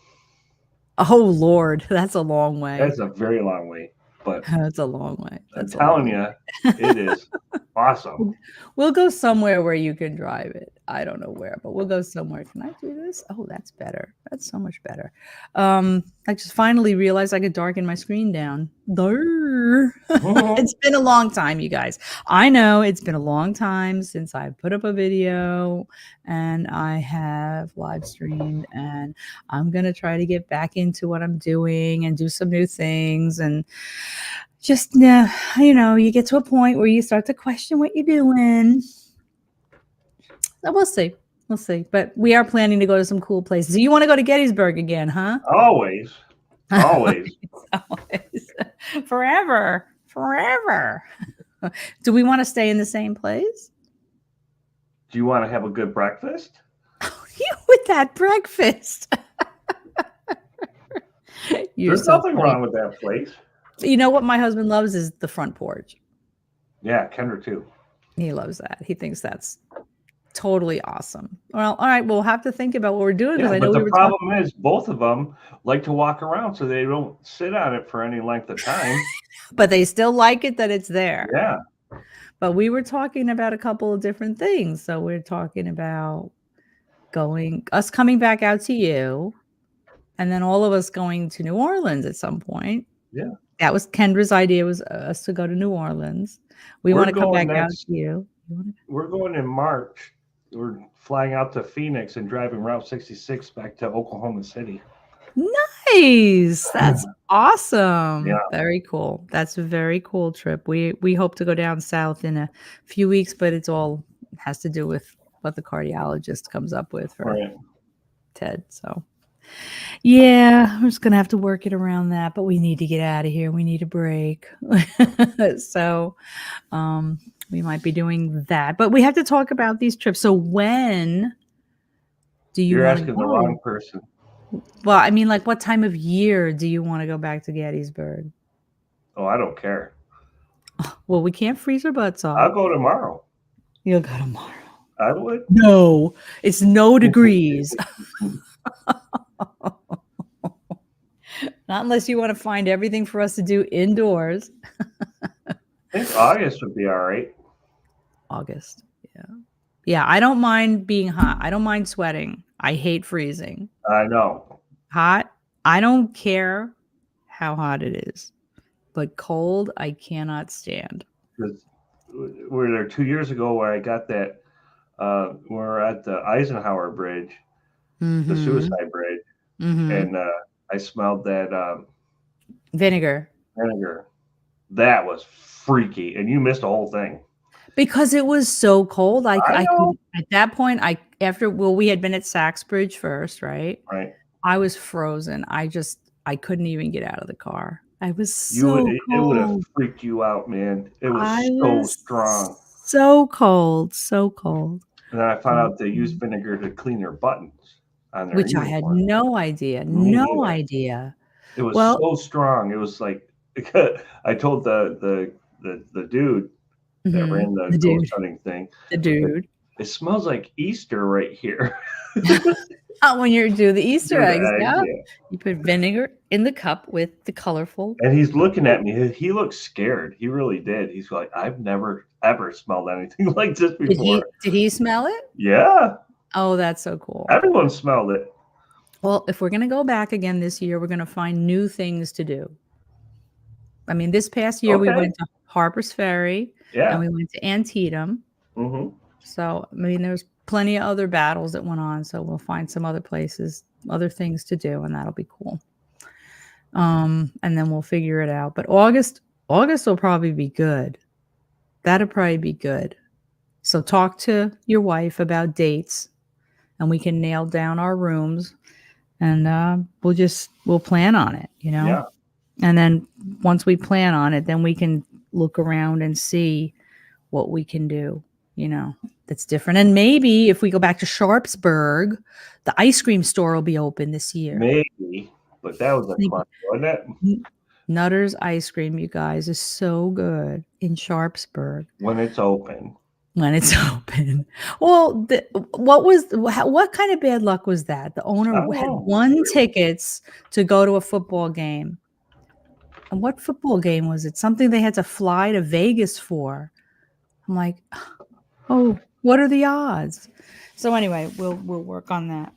A: Oh, Lord. That's a long way.
B: That's a very long way. But
A: that's a long way.
B: I'm telling you, it is awesome.
A: We'll go somewhere where you can drive it. I don't know where, but we'll go somewhere. Can I do this? Oh, that's better. That's so much better. I just finally realized I could darken my screen down. It's been a long time, you guys. I know it's been a long time since I put up a video and I have live streamed, and I'm going to try to get back into what I'm doing and do some new things. And just, you get to a point where you start to question what you're doing. So we'll see. But we are planning to go to some cool places. Do you want to go to Gettysburg again, huh?
B: Always.
A: Forever. Do we want to stay in the same place?
B: Do you want to have a good breakfast?
A: You with that breakfast.
B: There's nothing wrong with that place.
A: You know what my husband loves is the front porch.
B: Yeah, Kendra too.
A: He loves that. He thinks that's totally awesome. Well, all right, we'll have to think about what we're doing, because I know
B: the problem is both of them like to walk around, so they don't sit on it for any length of time.
A: But they still like it that it's there.
B: Yeah.
A: But we were talking about a couple of different things. So we're talking about us coming back out to you, and then all of us going to New Orleans at some point.
B: Yeah.
A: That was Kendra's idea, was us to go to New Orleans. We want to come back out to you.
B: We're going in March. We're flying out to Phoenix and driving Route 66 back to Oklahoma City.
A: Nice. That's awesome.
B: Yeah.
A: Very cool. That's a very cool trip. We hope to go down south in a few weeks, but it has to do with what the cardiologist comes up with for Ted. So yeah, we're just going to have to work it around that, but we need to get out of here. We need a break. So we might be doing that, but we have to talk about these trips. So when do you?
B: You're asking the wrong person.
A: Well, I mean, like, what time of year do you want to go back to Gettysburg?
B: Oh, I don't care.
A: Well, we can't freeze our butts off.
B: I'll go tomorrow.
A: You'll go tomorrow.
B: I would.
A: No, it's no degrees. Not unless you want to find everything for us to do indoors.
B: I think August would be all right.
A: August. Yeah. Yeah. I don't mind being hot. I don't mind sweating. I hate freezing.
B: I know.
A: Hot. I don't care how hot it is. But cold, I cannot stand.
B: Because we were there 2 years ago where I got that. We were at the Eisenhower Bridge, the suicide bridge, and I smelled that
A: Vinegar.
B: vinegar. That was freaky, and you missed the whole thing.
A: Because it was so cold. I
B: know.
A: could, at that point, we had been at Sachs Bridge first, right?
B: Right.
A: I was frozen. I couldn't even get out of the car. I was so
B: It would have
A: cold.
B: freaked you out, man. It was
A: I
B: so
A: was
B: strong.
A: so cold, so cold.
B: And then I found out they use vinegar to clean their buttons on their
A: Which I had
B: uniform.
A: no idea.
B: Me
A: No
B: neither.
A: idea.
B: It was
A: Well-
B: so strong. It was like I told the dude that ran the ghost hunting thing.
A: The dude.
B: It smells like Easter right here.
A: When you do the Easter eggs, yeah.
B: Yeah.
A: You put vinegar in the cup with the colorful.
B: And he's looking at me. He looked scared. He really did. He's like, I've never ever smelled anything like this before.
A: Did he smell it?
B: Yeah.
A: Oh, that's so cool.
B: Everyone smelled it.
A: Well, if we're going to go back again this year, we're going to find new things to do. I mean, this past year we went to Harper's Ferry and we went to Antietam.
B: Mm-hmm.
A: So, I mean, there's plenty of other battles that went on. So we'll find some other places, other things to do, and that'll be cool. And then we'll figure it out. But August will probably be good. That'll probably be good. So talk to your wife about dates, and we can nail down our rooms, and we'll plan on it, you know?
B: Yeah.
A: And then once we plan on it, then we can look around and see what we can do, you know, that's different. And maybe if we go back to Sharpsburg, the ice cream store will be open this year.
B: Maybe, but that was fun, wasn't it?
A: Nutter's ice cream, you guys, is so good in Sharpsburg.
B: When it's open.
A: When it's open. Well, what kind of bad luck was that? The owner had won tickets to go to a football game. And what football game was it? Something they had to fly to Vegas for. I'm like, oh, what are the odds? So anyway, we'll work on that.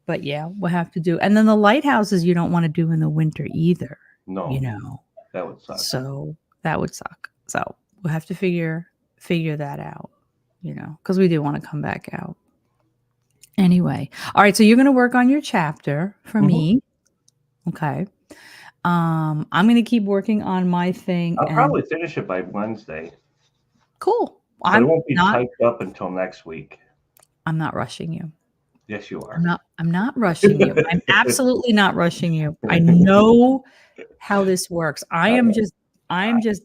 A: But yeah, we'll have to do. And then the lighthouses you don't want to do in the winter either.
B: No.
A: You know.
B: That would suck.
A: So that would suck. So we'll have to figure that out, you know, because we do want to come back out. Anyway. All right. So you're going to work on your chapter for me. Okay. I'm going to keep working on my thing.
B: I'll probably finish it by Wednesday.
A: Cool.
B: I won't be typed up until next week.
A: I'm not rushing you.
B: Yes, you are.
A: I'm not rushing you. I'm absolutely not rushing you. I know how this works. I'm just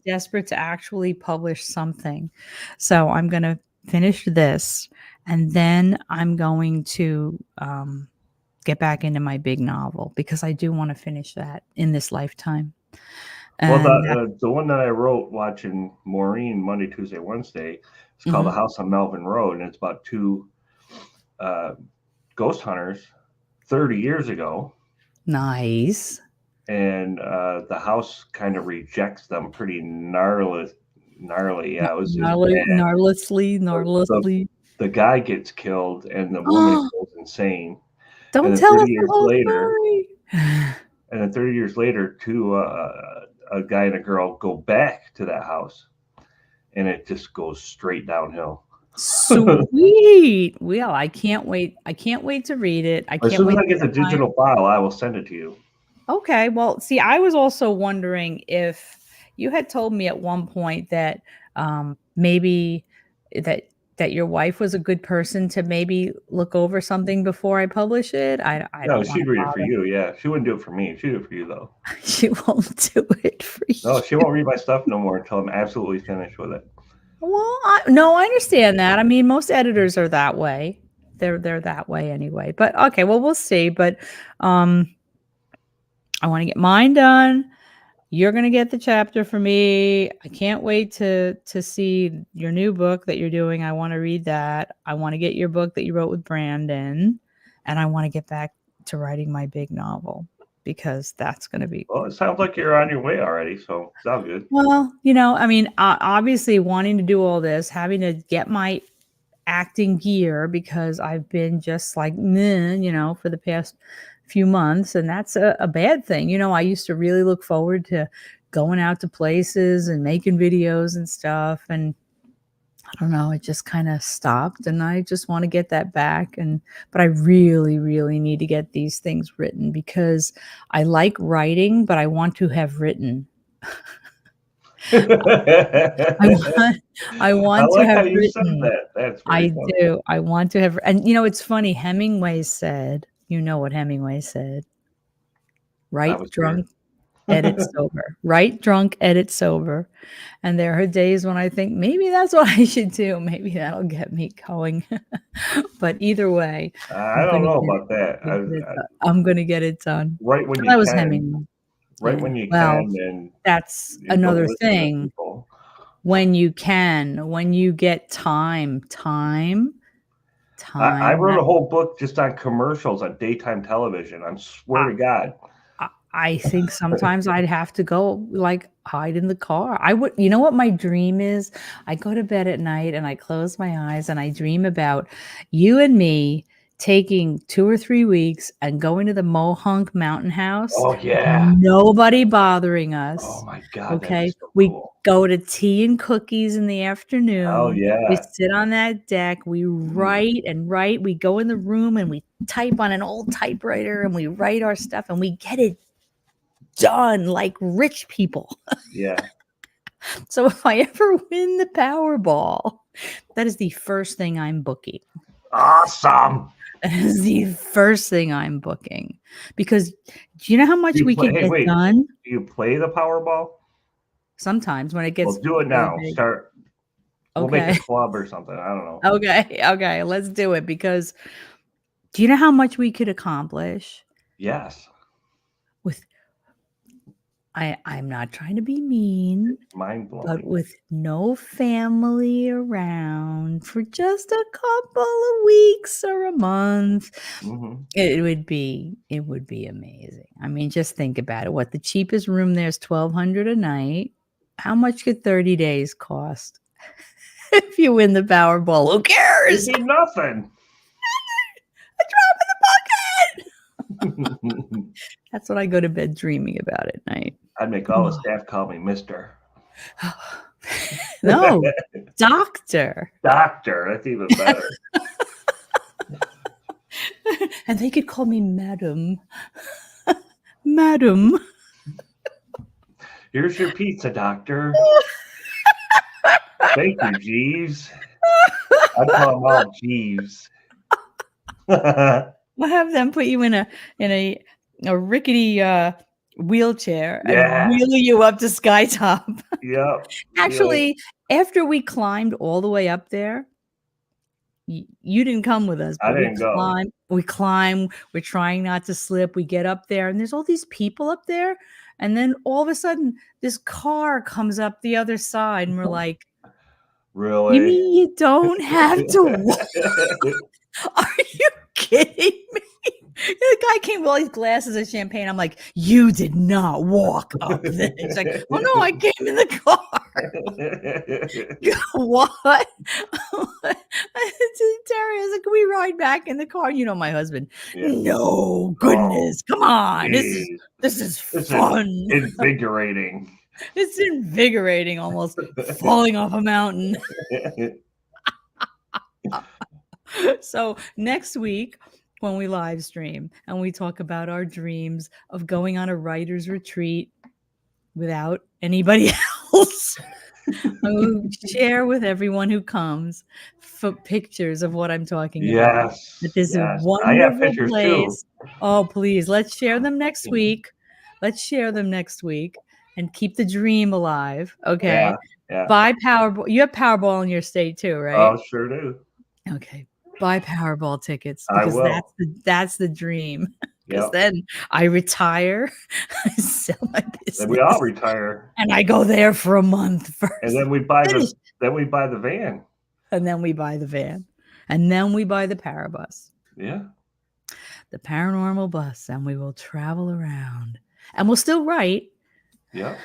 A: desperate to actually publish something. So I'm going to finish this, and then I'm going to get back into my big novel because I do want to finish that in this lifetime.
B: And well, the one that I wrote watching Maureen Monday, Tuesday, Wednesday, it's called The House on Melvin Road, and it's about two ghost hunters 30 years ago.
A: Nice.
B: And the house kind of rejects them pretty gnarly. Yeah, it was gnarlessly. The guy gets killed, and the woman goes insane.
A: Don't tell us the whole story.
B: And then 30 years later, a guy and a girl go back to that house, and it just goes straight downhill.
A: Sweet. Well, I can't wait. I can't wait to read it.
B: As soon as I get the digital file, I will send it to you.
A: Okay. Well, see, I was also wondering if you had told me at one point that maybe that your wife was a good person to maybe look over something before I publish it.
B: No, she'd read it for you. Yeah, she wouldn't do it for me. She'd do it for you, though.
A: She won't do it for you.
B: No, she won't read my stuff no more until I'm absolutely finished with it.
A: Well, I understand that. I mean, most editors are that way. They're that way anyway. But okay, well, we'll see. But I want to get mine done. you're going to get the chapter for me. I can't wait to see your new book that you're doing. I want to read that. I want to get your book that you wrote with Brandon, and I want to get back to writing my big novel because that's going to be
B: Well, it sounds like you're on your way already, so sounds good.
A: well, I mean, obviously wanting to do all this, having to get my acting gear because I've been just like, meh, for the past few months. And that's a bad thing. I used to really look forward to going out to places and making videos and stuff. And I don't know, it just kind of stopped. And I just want to get that back. But I really, really need to get these things written because I like writing, but I want to have written. I want to
B: like
A: have
B: how you said
A: written.
B: that. That's very
A: I
B: funny.
A: do. I want to have, and it's funny. Hemingway said, what Hemingway said:
B: I
A: write
B: was here.
A: drunk, edit sober. Write drunk, edit sober. And there are days when I think maybe that's what I should do. Maybe that'll get me going. But either way,
B: I
A: I'm
B: don't
A: gonna
B: know
A: get
B: about that.
A: I'm gonna get it done.
B: Right when
A: So
B: you
A: that was
B: can,
A: Hemingway.
B: right
A: Yeah.
B: when you
A: Well,
B: can, and
A: that's
B: you don't
A: another
B: listen to
A: thing.
B: people.
A: When you can, when you get time.
B: I wrote
A: That
B: a whole book just on commercials on daytime television. I swear
A: I,
B: to God.
A: I think sometimes I'd have to go like hide in the car. I would, you know what my dream is? I go to bed at night and I close my eyes and I dream about you and me taking 2 or 3 weeks and going to the Mohonk Mountain House.
B: Oh yeah.
A: Nobody bothering
B: Oh
A: us.
B: my God, that'd be
A: Okay.
B: so
A: We
B: cool.
A: go to tea and cookies in the
B: Oh
A: afternoon. We
B: yeah.
A: sit on that deck. We
B: Mm,
A: write and write. We go in the room and we type on an old typewriter and we write our stuff and we get it done like rich people.
B: yeah.
A: So if I ever win the Powerball, that is the first thing I'm booking.
B: Awesome.
A: That is the first thing I'm booking. Because do you know how much we could
B: Hey,
A: get
B: wait.
A: done?
B: Do you play the Powerball?
A: Sometimes when it
B: Well,
A: gets
B: do it
A: really
B: now.
A: big.
B: Start. We'll make a
A: Okay.
B: club or something. I don't know.
A: Okay. Let's do it. Because do you know how much we could accomplish
B: Yes.
A: with I'm not trying to be mean,
B: Mind
A: but
B: blowing.
A: with no family around for just a couple of weeks or a month,
B: Mm-hmm.
A: it would be amazing. I mean, just think about it. What the cheapest room there is $1,200 a night. How much could 30 days cost? If you win the Powerball, who
B: It'd
A: cares?
B: be nothing.
A: A drop in the bucket. That's what I go to bed dreaming about at night.
B: I'd make all the staff call me Mister.
A: No, doctor.
B: Doctor. That's even better.
A: And they could call me Madam. Madam.
B: Here's your pizza, doctor. Thank you, Jeeves. I'd call them all Jeeves.
A: We'll have them put you in a rickety wheelchair and wheel you up to Skytop.
B: Yep.
A: Actually, after we climbed all the way up there, you didn't come with us,
B: I
A: but
B: didn't go.
A: we climb, we're trying not to slip. We get up there and there's all these people up there. And then all of a sudden, this car comes up the other side and we're like,
B: Really?
A: you mean you don't have to walk? Are you kidding me? The guy came with all these glasses of champagne. I'm like, you did not walk up there. He's like, oh no, I came in the car. What? Terry, I was like, can we ride back in the car? You know, my husband. Yeah. No, goodness, come on. This is fun.
B: Invigorating.
A: It's invigorating, almost falling off a mountain. So next week, when we live stream and we talk about our dreams of going on a writer's retreat without anybody else, I will share with everyone who comes for pictures of what I'm talking about. That this is a wonderful place. Too. Oh, please, let's share them next week. Let's share them next week and keep the dream alive. Okay.
B: Yeah.
A: Buy Powerball. You have Powerball in your state too, right?
B: Oh, sure do.
A: Okay. Buy Powerball tickets because that's the dream. because
B: Yep.
A: then I retire, I sell my
B: And we all
A: business,
B: retire.
A: and I go there for a month first.
B: And then we buy
A: Finish.
B: the van.
A: And then we buy the van. And then we buy the Parabus,
B: Yeah.
A: the paranormal bus, and we will travel around. And we'll still write,
B: Yeah.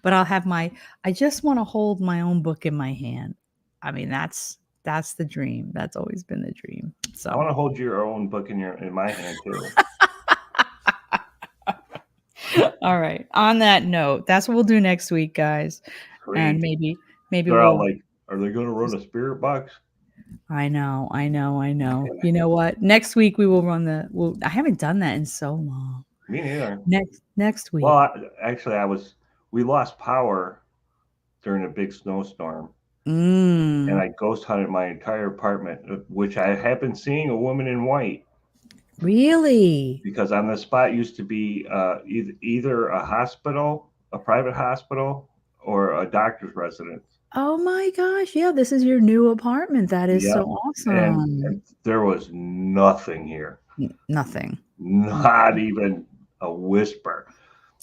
A: but I'll have I just want to hold my own book in my hand. I mean, that's the dream. That's always been the dream.
B: I
A: So
B: want to hold your own book in my hand too.
A: all right. On that note, that's what we'll do next week, guys.
B: Great.
A: And maybe
B: They're all
A: we'll
B: like, are they going to run a spirit box?
A: I know. You know what? Next week we will run I haven't done that in so long.
B: Me neither.
A: Next week.
B: Well, actually, we lost power during a big snowstorm, and I ghost hunted my entire apartment, which I have been seeing a woman in white.
A: Really?
B: Because on the spot used to be either a hospital, a private hospital, or a doctor's residence.
A: Oh my gosh. Yeah, this is your new apartment. That is so awesome.
B: And there was nothing here.
A: Nothing.
B: Not even a whisper.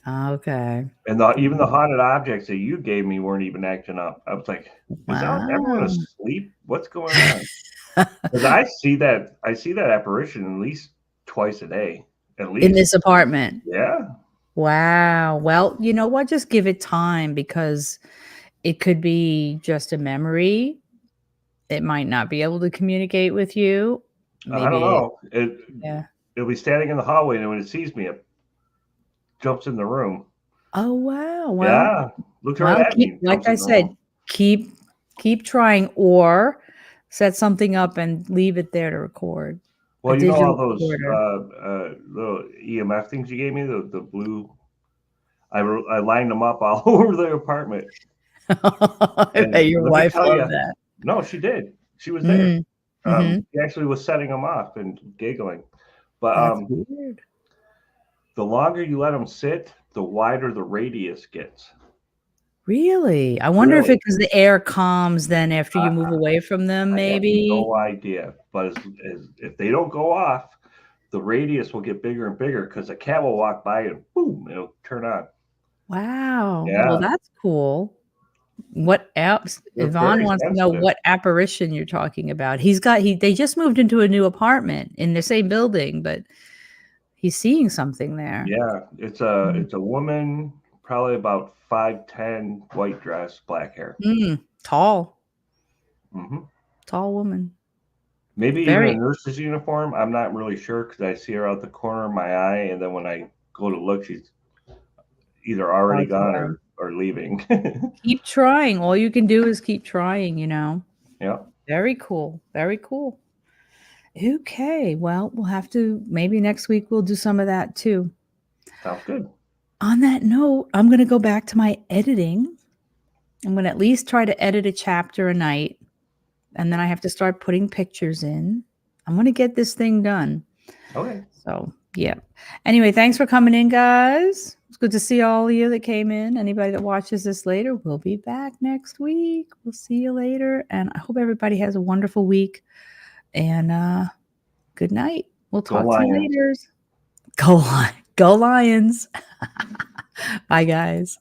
A: Okay.
B: And even the haunted objects that you gave me weren't even acting up. I was like, is everyone asleep? What's going on? Because I see that apparition at least twice a day. At least
A: in this apartment.
B: Yeah.
A: Wow. Well, you know what? Just give it time, because it could be just a memory. It might not be able to communicate with you.
B: Maybe I don't know. It'll be standing in the hallway, and when it sees me, it jumps in the room.
A: Oh wow! Well,
B: yeah. Look at me.
A: Like I said, keep trying, or set something up and leave it there to record.
B: Well, you know all those little EMF things you gave me, the blue. I lined them up all over the apartment.
A: I bet your wife loved that.
B: No, she did. She was there. She actually was setting them off and giggling. But
A: that's weird.
B: The longer you let them sit, the wider the radius gets.
A: Really? I wonder if because the air calms then after you move away from them, maybe.
B: I have no idea. But if they don't go off, the radius will get bigger and bigger, because a cat will walk by and boom, it'll turn on.
A: Wow.
B: Yeah.
A: Well, that's cool. What else? Yvonne wants to know what apparition you're talking about. They just moved into a new apartment in the same building, but he's seeing something there.
B: Yeah, it's a woman, probably about 5'10", white dress, black hair.
A: Tall.
B: Mm-hmm.
A: Tall woman.
B: Maybe even a nurse's uniform. I'm not really sure, because I see her out the corner of my eye, and then when I go to look, she's either already gone or leaving.
A: Keep trying. All you can do is keep trying,
B: Yeah.
A: Very cool. Very cool. Okay. Well, we'll have to, maybe next week we'll do some of that too.
B: Sounds good.
A: On that note, I'm going to go back to my editing. I'm going to at least try to edit a chapter a night. And then I have to start putting pictures in. I'm going to get this thing done.
B: Okay.
A: So, yeah. Anyway, thanks for coming in, guys. It's good to see all of you that came in. Anybody that watches this later, we'll be back next week. We'll see you later. And I hope everybody has a wonderful week. And good night. We'll talk to you later. Go Lions. Bye, guys.